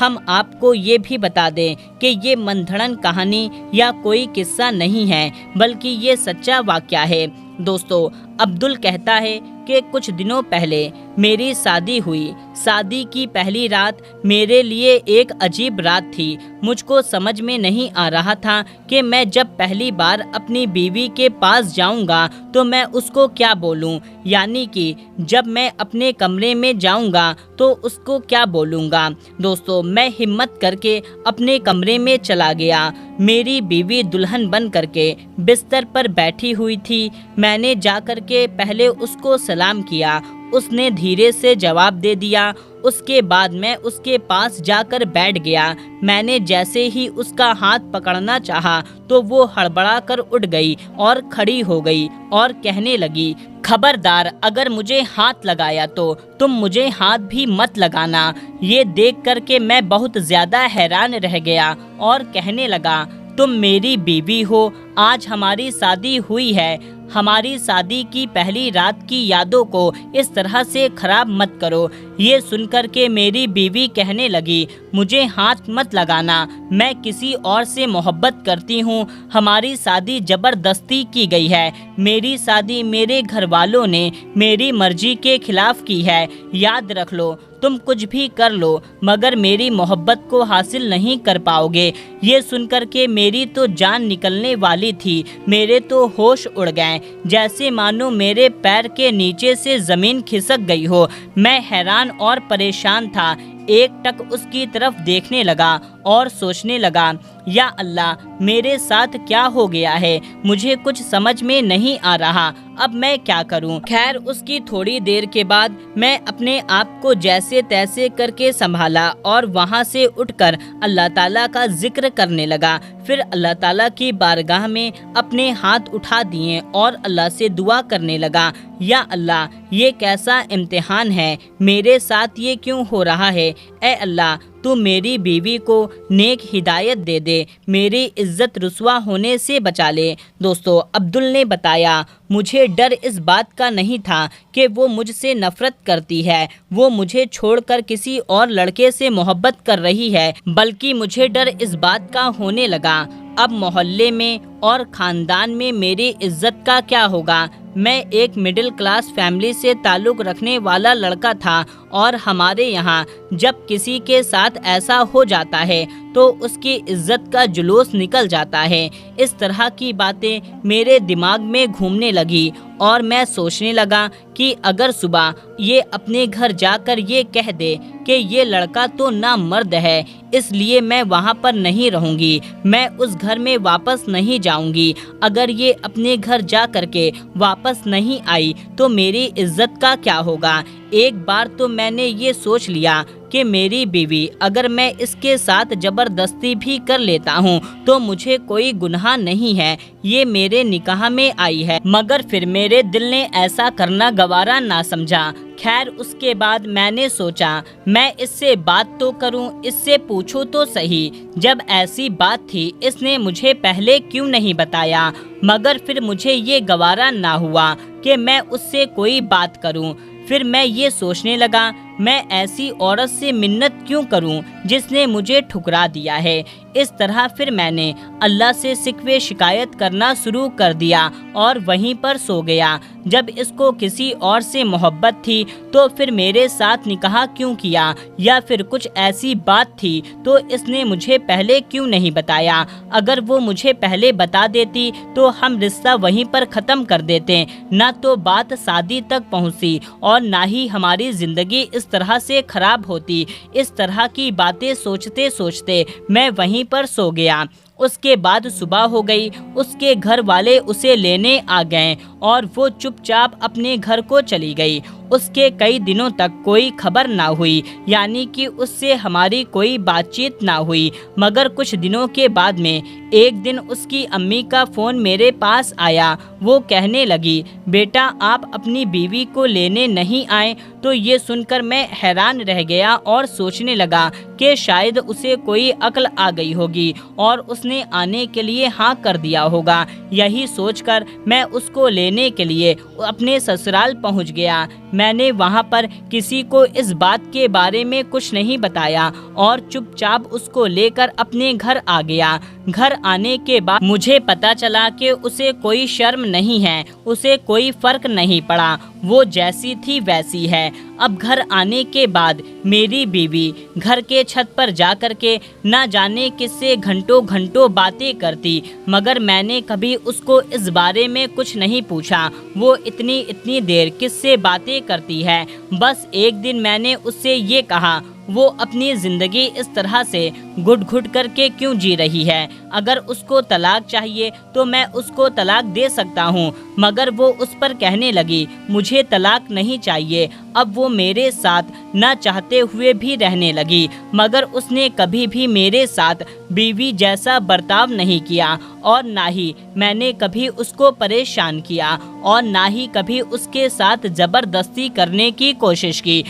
ہم آپ کو یہ بھی بتا دیں کہ یہ منگھڑن کہانی یا کوئی قصہ نہیں ہے، بلکہ یہ سچا واقعہ ہے۔ دوستو، عبدل کہتا ہے کہ کچھ دنوں پہلے میری شادی ہوئی۔ شادی کی پہلی رات میرے لیے ایک عجیب رات تھی۔ مجھ کو سمجھ میں نہیں آ رہا تھا کہ میں جب پہلی بار اپنی بیوی کے پاس جاؤں گا تو میں اس کو کیا بولوں، یعنی کہ جب میں اپنے کمرے میں جاؤں گا تو اس کو کیا بولوں گا۔ دوستو، میں ہمت کر کے اپنے کمرے میں چلا گیا۔ میری بیوی دلہن بن کر کے بستر پر بیٹھی ہوئی تھی۔ میں نے جا کر کے پہلے اس کو سلام کیا۔ اس نے دھیرے سے جواب دے دیا۔ اس کے بعد میں اس کے پاس جا کر بیٹھ گیا۔ میں نے جیسے ہی اس کا ہاتھ پکڑنا چاہا تو وہ ہڑبڑا کر اٹھ گئی اور کھڑی ہو گئی اور کہنے لگی، خبردار، اگر مجھے ہاتھ لگایا تو تم مجھے ہاتھ بھی مت لگانا۔ یہ دیکھ کر کے میں بہت زیادہ حیران رہ گیا اور کہنے لگا، تم میری بیوی ہو، آج ہماری شادی ہوئی ہے، ہماری شادی کی پہلی رات کی یادوں کو اس طرح سے خراب مت کرو۔ یہ سن کر کے میری بیوی کہنے لگی، مجھے ہاتھ مت لگانا، میں کسی اور سے محبت کرتی ہوں، ہماری شادی زبردستی کی گئی ہے، میری شادی میرے گھر والوں نے میری مرضی کے خلاف کی ہے، یاد رکھ لو، تم کچھ بھی کر لو مگر میری محبت کو حاصل نہیں کر پاؤ گے۔ یہ سن کر کے میری تو جان نکلنے والی تھی، میرے تو ہوش اڑ گئے، جیسے مانو میرے پیر کے نیچے سے زمین کھسک گئی ہو۔ میں حیران اور پریشان تھا، ایک ٹک اس کی طرف دیکھنے لگا اور سوچنے لگا، یا اللہ، میرے ساتھ کیا ہو گیا ہے، مجھے کچھ سمجھ میں نہیں آ رہا، اب میں کیا کروں۔ خیر، اس کی تھوڑی دیر کے بعد میں اپنے آپ کو جیسے تیسے کر کے سنبھالا اور وہاں سے اٹھ کر اللہ تعالیٰ کا ذکر کرنے لگا۔ پھر اللہ تعالیٰ کی بارگاہ میں اپنے ہاتھ اٹھا دیے اور اللہ سے دعا کرنے لگا، یا اللہ، یہ کیسا امتحان ہے، میرے ساتھ یہ کیوں ہو رہا ہے؟ اے اللہ، تو میری بیوی کو نیک ہدایت دے دے، میری عزت رسوا ہونے سے بچا لے۔ دوستو، عبدل نے بتایا، مجھے ڈر اس بات کا نہیں تھا کہ وہ مجھ سے نفرت کرتی ہے، وہ مجھے چھوڑ کر کسی اور لڑکے سے محبت کر رہی ہے، بلکہ مجھے ڈر اس بات کا ہونے لگا، اب محلے میں اور خاندان میں میری عزت کا کیا ہوگا۔ میں ایک مڈل کلاس فیملی سے تعلق رکھنے والا لڑکا تھا اور ہمارے یہاں جب کسی کے ساتھ ایسا ہو جاتا ہے تو اس کی عزت کا جلوس نکل جاتا ہے۔ اس طرح کی باتیں میرے دماغ میں گھومنے لگی اور میں سوچنے لگا کہ اگر صبح یہ اپنے گھر جا کر یہ کہہ دے کہ یہ لڑکا تو نامرد ہے، اس لیے میں وہاں پر نہیں رہوں گی، میں اس گھر میں واپس نہیں جاؤں گی، اگر یہ اپنے گھر جا کر کے واپس نہیں آئی تو میری عزت کا کیا ہوگا۔ ایک بار تو میں نے یہ سوچ لیا کہ میری بیوی اگر میں اس کے ساتھ زبردستی بھی کر لیتا ہوں تو مجھے کوئی گناہ نہیں ہے، یہ میرے نکاح میں آئی ہے، مگر پھر میرے دل نے ایسا کرنا گوارا نہ سمجھا۔ خیر، اس کے بعد میں نے سوچا میں اس سے بات تو کروں، اس سے پوچھوں تو صحیح، جب ایسی بات تھی اس نے مجھے پہلے کیوں نہیں بتایا، مگر پھر مجھے یہ گوارا نہ ہوا کہ میں اس سے کوئی بات کروں۔ پھر میں یہ سوچنے لگا، میں ایسی عورت سے منت کیوں کروں جس نے مجھے ٹھکرا دیا ہے۔ اس طرح پھر میں نے اللہ سے شکوے شکایت کرنا شروع کر دیا اور وہیں پر سو گیا۔ جب اس کو کسی اور سے محبت تھی تو پھر میرے ساتھ نکاح کیوں کیا، یا پھر کچھ ایسی بات تھی تو اس نے مجھے پہلے کیوں نہیں بتایا۔ اگر وہ مجھے پہلے بتا دیتی تو ہم رشتہ وہیں پر ختم کر دیتے، نہ تو بات شادی تک پہنچی اور نہ ہی ہماری زندگی اس طرح سے خراب ہوتی۔ اس طرح کی باتیں سوچتے سوچتے میں وہیں پر سو گیا۔ اس کے بعد صبح ہو گئی، اس کے گھر والے اسے لینے آ گئے اور وہ چپ چاپ اپنے گھر کو چلی گئی۔ اس کے کئی دنوں تک کوئی خبر نہ ہوئی، یعنی کہ اس سے ہماری کوئی بات چیت نہ ہوئی، مگر کچھ دنوں کے بعد میں ایک دن اس کی امی کا فون میرے پاس آیا۔ وہ کہنے لگی، بیٹا آپ اپنی بیوی کو لینے نہیں آئے؟ تو یہ سن کر میں حیران رہ گیا اور سوچنے لگا کہ شاید اسے کوئی عقل آ گئی ہوگی اور اس نے آنے کے لیے ہاں کر دیا ہوگا۔ یہی سوچ کر میں اس کو لینے کے لیے اپنے سسرال پہنچ گیا۔ میں نے وہاں پر کسی کو اس بات کے بارے میں کچھ نہیں بتایا اور چپ چاپ اس کو لے کر اپنے گھر آ گیا۔ گھر آنے کے بعد مجھے پتا چلا کہ اسے کوئی شرم نہیں ہے، اسے کوئی فرق نہیں پڑا، وہ جیسی تھی ویسی ہے۔ اب گھر آنے کے بعد میری بیوی گھر کے چھت پر جا کر کے نہ جانے کس سے گھنٹوں گھنٹوں باتیں کرتی، مگر میں نے کبھی اس کو اس بارے میں کچھ نہیں پوچھا وہ اتنی دیر کس سے باتیں کرتی ہے۔ بس ایک دن میں نے اس سے یہ کہا، وہ اپنی زندگی اس طرح سے گھٹ گھٹ کر کے کیوں جی رہی ہے؟ اگر اس کو طلاق چاہیے تو میں اس کو طلاق دے سکتا ہوں، مگر وہ اس پر کہنے لگی مجھے طلاق نہیں چاہیے۔ اب وہ میرے ساتھ نہ چاہتے ہوئے بھی رہنے لگی، مگر اس نے کبھی بھی میرے ساتھ بیوی جیسا برتاؤ نہیں کیا، اور نہ ہی میں نے کبھی اس کو پریشان کیا، اور نہ ہی کبھی اس کے ساتھ زبردستی کرنے کی کوشش کی۔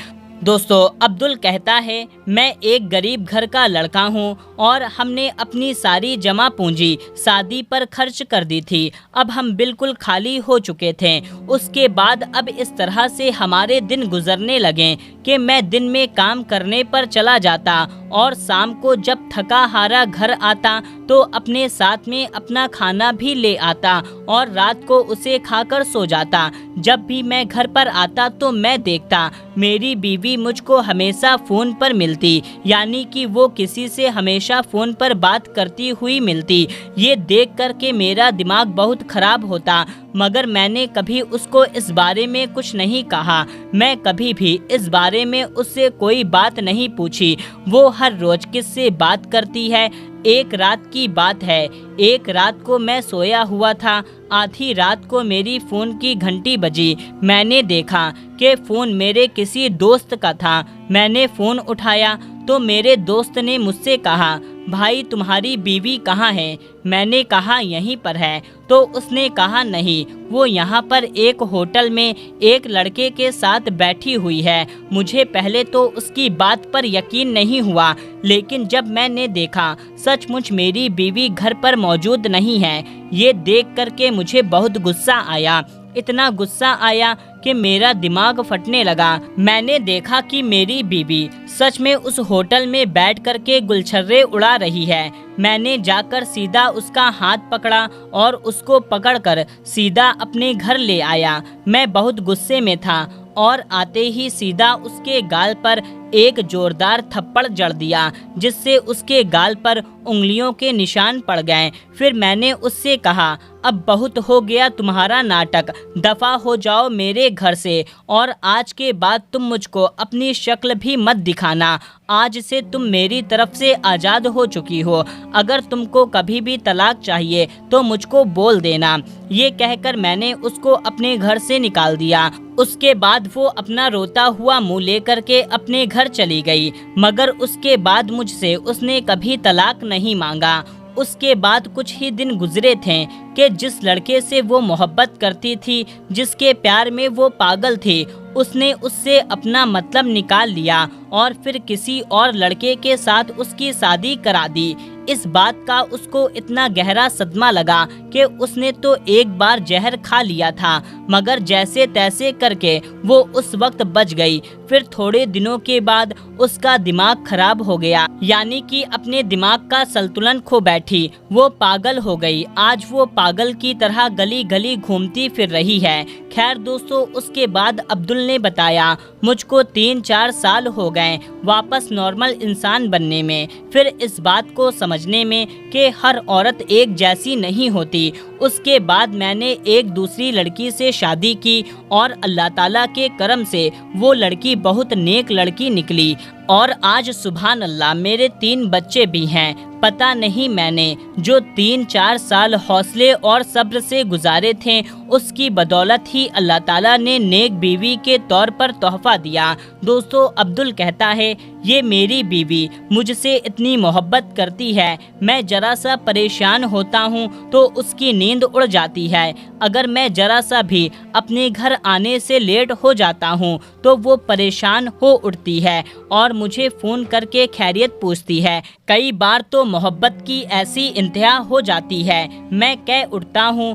دوستو، عبدل کہتا ہے میں ایک غریب گھر کا لڑکا ہوں اور ہم نے اپنی ساری جمع پونجی شادی پر خرچ کر دی تھی۔ اب ہم بالکل خالی ہو چکے تھے۔ اس کے بعد اب اس طرح سے ہمارے دن گزرنے لگے کہ میں دن میں کام کرنے پر چلا جاتا اور شام کو جب تھکا ہارا گھر آتا تو اپنے ساتھ میں اپنا کھانا بھی لے آتا اور رات کو اسے کھا کر سو جاتا۔ جب بھی میں گھر پر آتا تو میں دیکھتا میری بیوی مجھ کو ہمیشہ فون پر ملتی، یعنی کہ وہ کسی سے ہمیشہ فون پر بات کرتی ہوئی ملتی۔ یہ دیکھ کر کے میرا دماغ بہت خراب ہوتا، مگر میں نے کبھی اس کو اس بارے میں کچھ نہیں کہا۔ میں کبھی بھی اس بارے میں اس سے کوئی بات نہیں پوچھی۔ وہ ہر روز کس سے بات کرتی ہے۔ ایک رات کی بات ہے، ایک رات کو میں سویا ہوا تھا، آدھی رات کو میری فون کی گھنٹی بجی۔ میں نے دیکھا کہ فون میرے کسی دوست کا تھا۔ میں نے فون اٹھایا تو میرے دوست نے مجھ سے کہا بھائی تمہاری بیوی کہاں ہے؟ میں نے کہا یہیں پر ہے۔ تو اس نے کہا نہیں، وہ یہاں پر ایک ہوٹل میں ایک لڑکے کے ساتھ بیٹھی ہوئی ہے۔ مجھے پہلے تو اس کی بات پر یقین نہیں ہوا، لیکن جب میں نے دیکھا سچ مچ میری بیوی گھر پر موجود نہیں ہے، یہ دیکھ کر کے مجھے بہت غصہ آیا۔ اتنا غصہ آیا کہ میرا دماغ پھٹنے لگا۔ میں نے دیکھا کہ میری بیوی سچ میں اس ہوٹل میں بیٹھ کر کے گلچھرے اڑا رہی ہے۔ میں نے جا کر سیدھا اس کا ہاتھ پکڑا اور اس کو پکڑ کر سیدھا اپنے گھر لے آیا۔ میں بہت غصے میں تھا اور آتے ہی سیدھا اس کے گال پر ایک زوردار تھپڑ جڑ دیا، جس سے اس کے گال پر انگلیوں کے نشان پڑ گئے۔ پھر میں نے اس سے کہا اب بہت ہو گیا تمہارا ناٹک، دفع ہو جاؤ میرے گھر سے، اور آج کے بعد تم مجھ کو اپنی شکل بھی مت دکھانا۔ آج سے تم میری طرف سے آزاد ہو چکی ہو، اگر تم کو کبھی بھی طلاق چاہیے تو مجھ کو بول دینا۔ یہ کہہ کر میں نے اس کو اپنے گھر سے نکال دیا۔ اس کے بعد وہ اپنا روتا ہوا منہ لے کر کے اپنے گھر چلی گئی، مگر اس کے بعد مجھ سے اس نے کبھی طلاق نہیں مانگا۔ اس کے بعد کچھ ہی دن گزرے تھے کہ جس لڑکے سے وہ محبت کرتی تھی، جس کے پیار میں وہ پاگل تھی، اس نے اس سے اپنا مطلب نکال لیا اور پھر کسی اور لڑکے کے ساتھ اس کی شادی کرا دی۔ اس بات کا اس کو اتنا گہرا صدمہ لگا کہ اس نے تو ایک بار زہر کھا لیا تھا، مگر جیسے تیسے کر کے وہ اس وقت بچ گئی۔ پھر تھوڑے دنوں کے بعد اس کا دماغ خراب ہو گیا، یعنی کہ اپنے دماغ کا سنتلن کھو بیٹھی، وہ پاگل ہو گئی۔ آج وہ پاگل کی طرح گلی گلی گھومتی پھر رہی ہے۔ خیر دوستو، اس کے بعد عبدل نے بتایا مجھ کو 3-4 سال ہو گئے واپس نارمل انسان بننے میں، پھر اس بات کو سمجھنے میں کہ ہر عورت ایک جیسی نہیں ہوتی۔ اس کے بعد میں نے ایک دوسری لڑکی سے شادی کی اور اللہ تعالیٰ کے کرم سے وہ لڑکی بہت نیک لڑکی نکلی، اور آج سبحان اللہ میرے 3 بچے بھی ہیں۔ پتہ نہیں میں نے جو 3-4 سال حوصلے اور صبر سے گزارے تھے، اس کی بدولت ہی اللہ تعالیٰ نے نیک بیوی کے طور پر تحفہ دیا۔ دوستو، عبدل کہتا ہے یہ میری بیوی مجھ سے اتنی محبت کرتی ہے، میں ذرا سا پریشان ہوتا ہوں تو اس کی نیند اڑ جاتی ہے۔ اگر میں ذرا سا بھی اپنے گھر آنے سے لیٹ ہو جاتا ہوں تو وہ پریشان ہو اٹھتی ہے اور مجھے فون کر کے خیریت پوچھتی ہے۔ کئی بار تو محبت کی ایسی انتہا ہو جاتی ہے، میں کہہ اٹھتا ہوں